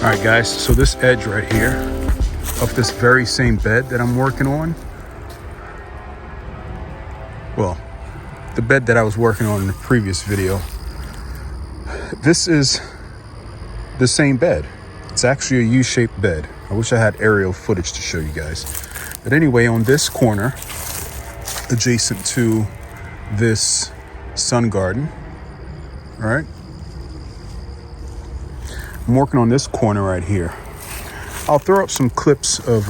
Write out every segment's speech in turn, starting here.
All right, guys, so this edge right here of this very same bed that I'm working on, well, the bed that I was working on in the previous video, this is the same bed. It's actually a U-shaped bed. I wish I had aerial footage to show you guys. But anyway, on this corner, adjacent to this sun garden, all right, I'm working on this corner right here. I'll throw up some clips of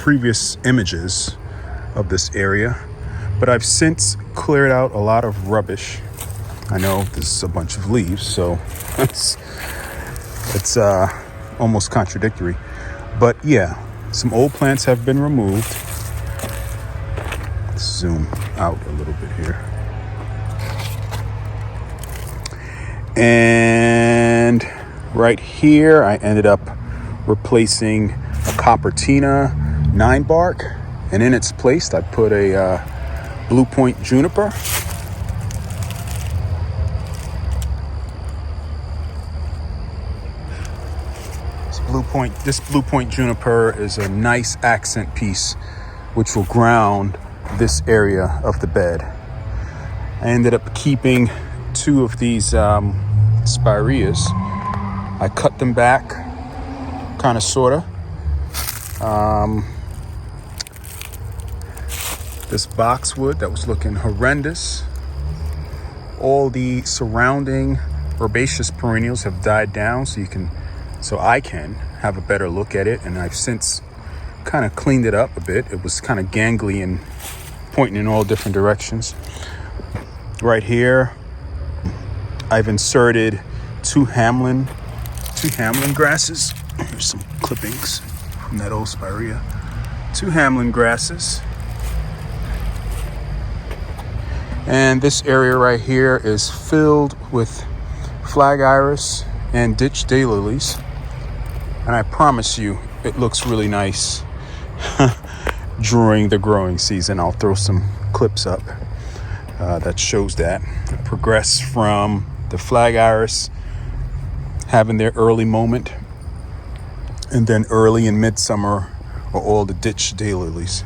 previous images of this area, but I've since cleared out a lot of rubbish. I know this is a bunch of leaves, so it's almost contradictory. But yeah, some old plants have been removed. Let's zoom out a little bit here. And right here, I ended up replacing a Coppertina 9 bark, and in its place, I put a Bluepoint juniper. This Bluepoint juniper is a nice accent piece, which will ground this area of the bed. I ended up keeping 2 of these spireas. I cut them back, kind of, sort of. This boxwood that was looking horrendous. All the surrounding herbaceous perennials have died down, so I can have a better look at it. And I've since kind of cleaned it up a bit. It was kind of gangly and pointing in all different directions. Right here, I've inserted two Hamlin grasses. Here's some clippings from that old spirea. 2 Hamlin grasses. And this area right here is filled with flag iris and ditch daylilies. And I promise you, it looks really nice during the growing season. I'll throw some clips up that shows that. It progressed from the flag iris having their early moment, and then early and midsummer are all the ditch daylilies.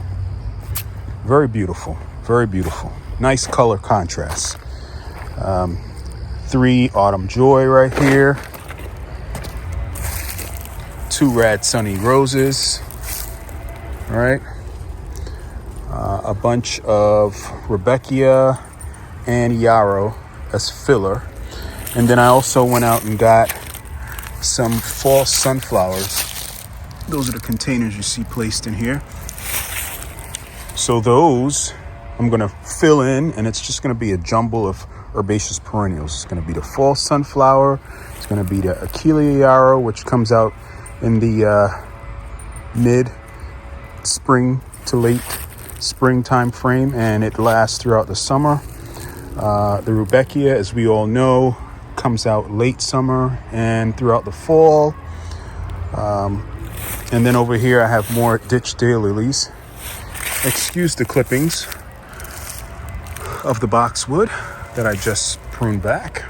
Very beautiful, very beautiful. Nice color contrast. 3 autumn joy right here. 2 rad sunny roses. All right. A bunch of Rebecca and yarrow as filler. And then I also went out and got some false sunflowers. Those are the containers you see placed in here. So those I'm going to fill in, and it's just going to be a jumble of herbaceous perennials. It's going to be the false sunflower. It's going to be the Achillea yarrow, which comes out in the mid-spring to late spring time frame, and it lasts throughout the summer. The Rudbeckia, as we all know, comes out late summer and throughout the fall. And then over here I have more ditch daylilies. Excuse the clippings of the boxwood that I just pruned back.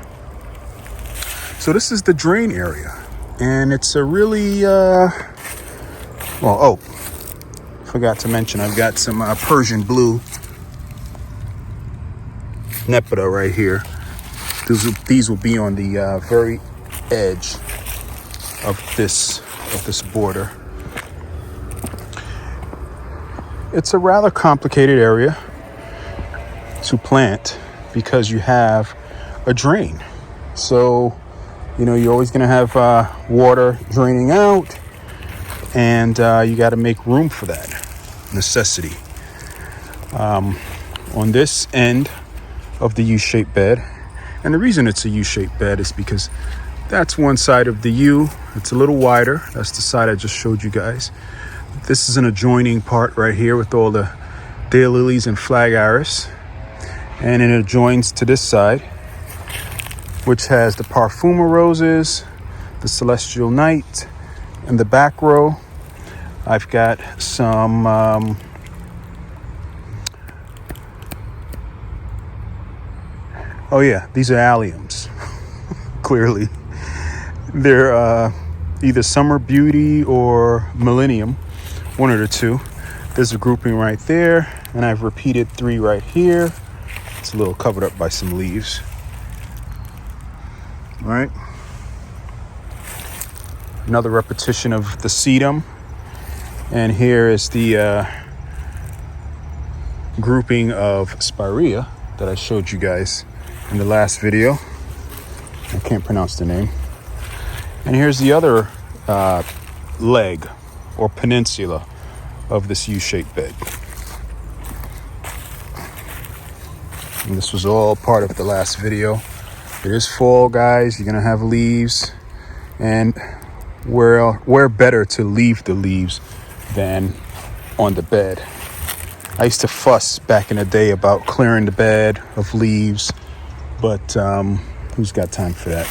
So this is the drain area, and it's a really forgot to mention, I've got some Persian blue Nepeta right here. These will be on the very edge of this border. It's a rather complicated area to plant because you have a drain. So, you're always going to have water draining out, and you got to make room for that necessity. On this end of the U-shaped bed, and the reason it's a U-shaped bed is because that's one side of the U. It's a little wider. That's the side I just showed you guys. This is an adjoining part right here with all the daylilies and flag iris. And it adjoins to this side, which has the Parfuma roses, the Celestial Night, and the back row, I've got some these are alliums. Clearly, they're either Summer Beauty or Millennium, one of the two. There's a grouping right there, and I've repeated 3 right here. It's a little covered up by some leaves. All right. Another repetition of the sedum. And here is the grouping of spirea that I showed you guys in the last video. I can't pronounce the name. And here's the other leg or peninsula of this U-shaped bed. And this was all part of the last video. It is fall, guys. You're gonna have leaves, and where better to leave the leaves than on the bed. I used to fuss back in the day about clearing the bed of leaves, but who's got time for that?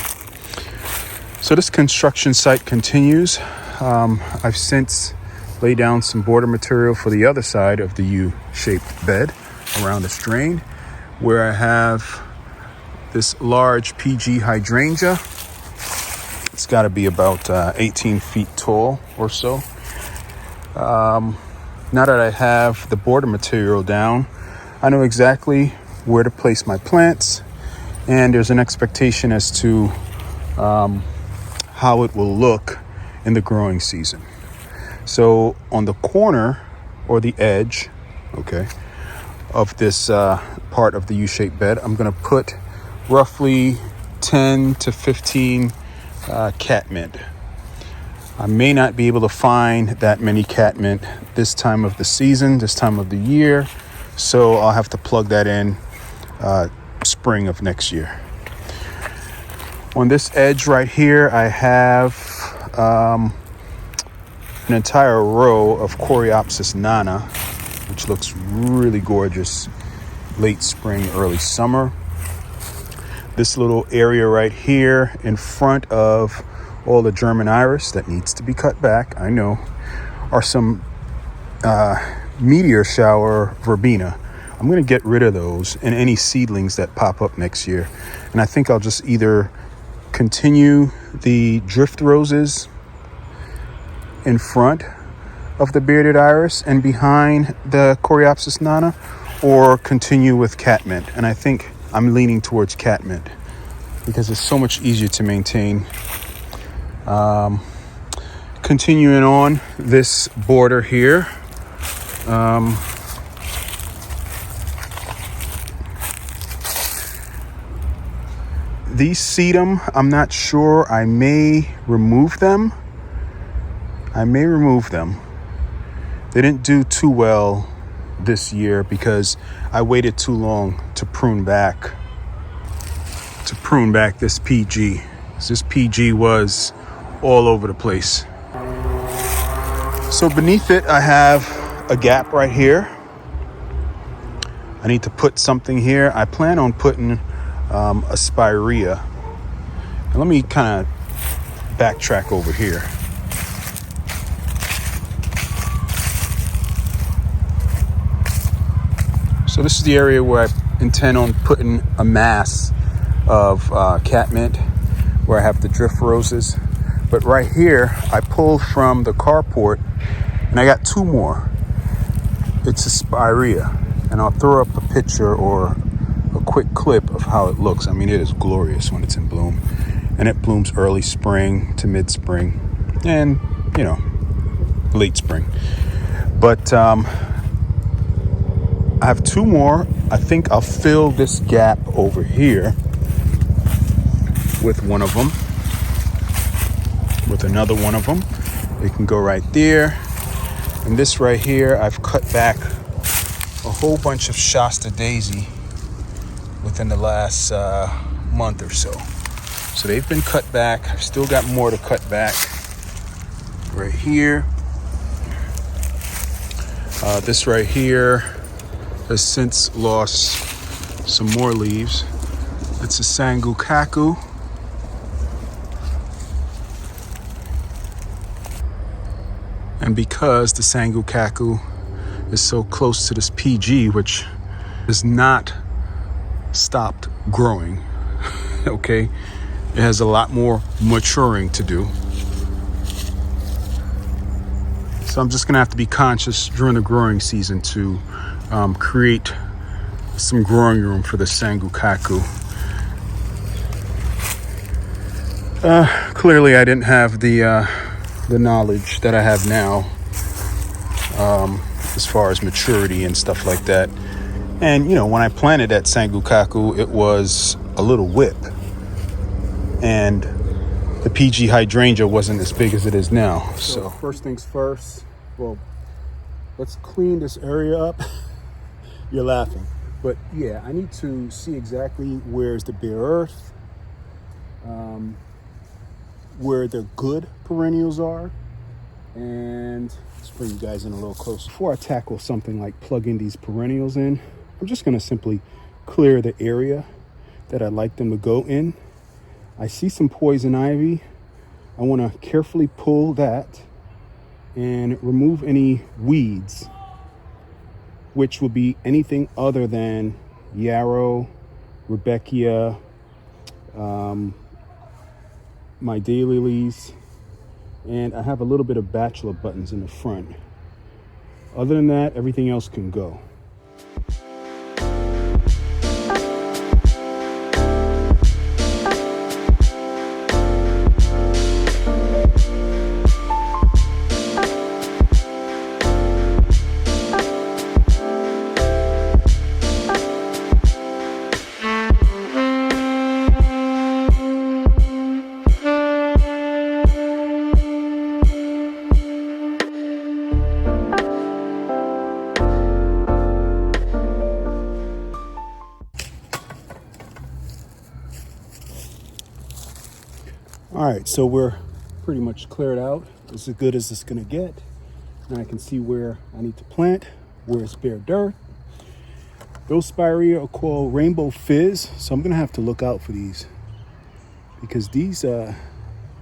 So this construction site continues. I've since laid down some border material for the other side of the U-shaped bed around this drain, where I have this large PG hydrangea. It's got to be about 18 feet tall or so. Now that I have the border material down, I know exactly where to place my plants, and there's an expectation as to how it will look in the growing season. So on the corner or the edge, okay, of this part of the U-shaped bed, I'm going to put roughly 10 to 15 catmint. I may not be able to find that many catmint this time of the season, this time of the year, so I'll have to plug that in spring of next year. On this edge right here, I have an entire row of Coreopsis nana, which looks really gorgeous late spring, early summer. This little area right here in front of all the German iris that needs to be cut back, I know, are some meteor shower verbena. I'm going to get rid of those and any seedlings that pop up next year. And I think I'll just either continue the drift roses in front of the bearded iris and behind the Coreopsis nana, or continue with catmint. And I think I'm leaning towards catmint because it's so much easier to maintain. Continuing on this border here, these sedum, I'm not sure. I may remove them. They didn't do too well this year because I waited too long to prune back this PG. This PG was all over the place. So beneath it, I have a gap right here. I need to put something here. I plan on putting a spirea. And let me kind of backtrack over here. So this is the area where I intend on putting a mass of catmint, where I have the drift roses. But right here, I pulled from the carport, and I got 2 more. It's a spirea, and I'll throw up a picture or a quick clip of how it looks. I mean, it is glorious when it's in bloom, and it blooms early spring to mid-spring, and late spring. But I have 2 more. I think I'll fill this gap over here with one of them, with another one of them. It can go right there. And this right here, I've cut back a whole bunch of Shasta daisy within the last month or so. So they've been cut back. I've still got more to cut back right here. This right here has since lost some more leaves. It's a sangukaku. And because the sangukaku is so close to this PG, which has not stopped growing, okay, it has a lot more maturing to do. So I'm just gonna have to be conscious during the growing season to create some growing room for the Sangukaku. Clearly I didn't have the knowledge that I have now, as far as maturity and stuff like that. And you know, when I planted that Sangukaku, it was a little whip, and the PG hydrangea wasn't as big as it is now. So first things first, well, let's clean this area up. You're laughing, but yeah, I need to see exactly where's the bare earth, where the good perennials are, and let's bring you guys in a little closer. Before I tackle something like plugging these perennials in, I'm just going to simply clear the area that I'd like them to go in. I see some poison ivy. I want to carefully pull that and remove any weeds, which will be anything other than yarrow, rudbeckia, my daylilies, and I have a little bit of bachelor buttons in the front. Other than that, everything else can go. All right, so we're pretty much cleared out. It's as good as it's gonna get. And I can see where I need to plant, where it's bare dirt. Those spirea are called rainbow fizz, so I'm gonna have to look out for these, because these, I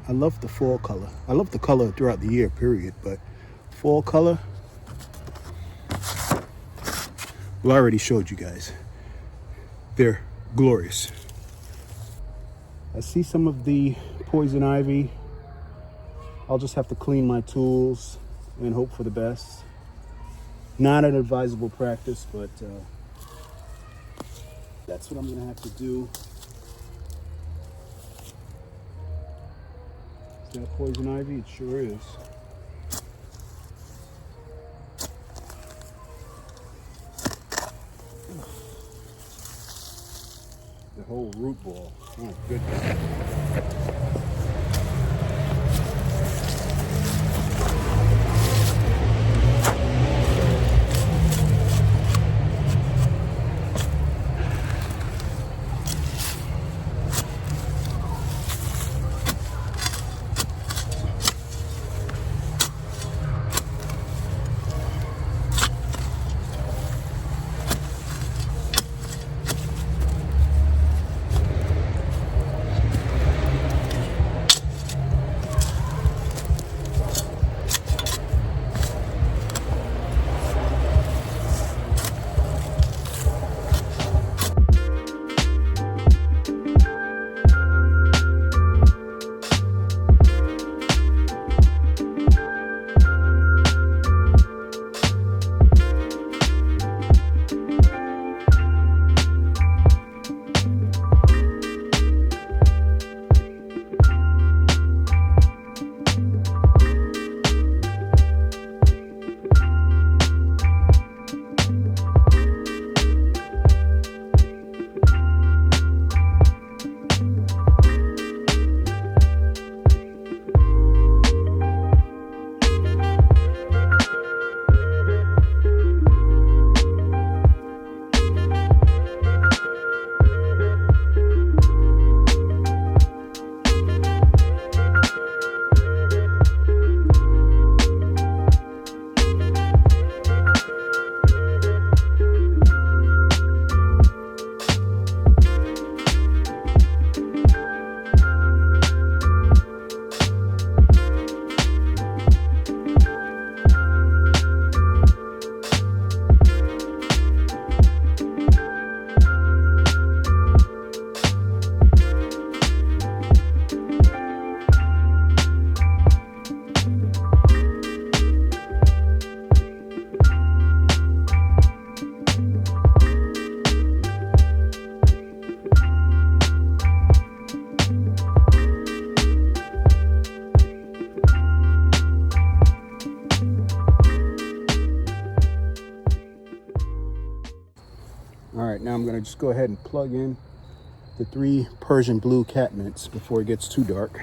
love the fall color. I love the color throughout the year, period, but fall color, well, I already showed you guys. They're glorious. I see some of the poison ivy. I'll just have to clean my tools and hope for the best. Not an advisable practice, but that's what I'm gonna have to do. Is that poison ivy? It sure is. The whole root ball. Oh, goodness. All right, now I'm gonna just go ahead and plug in the 3 Persian blue catmints before it gets too dark.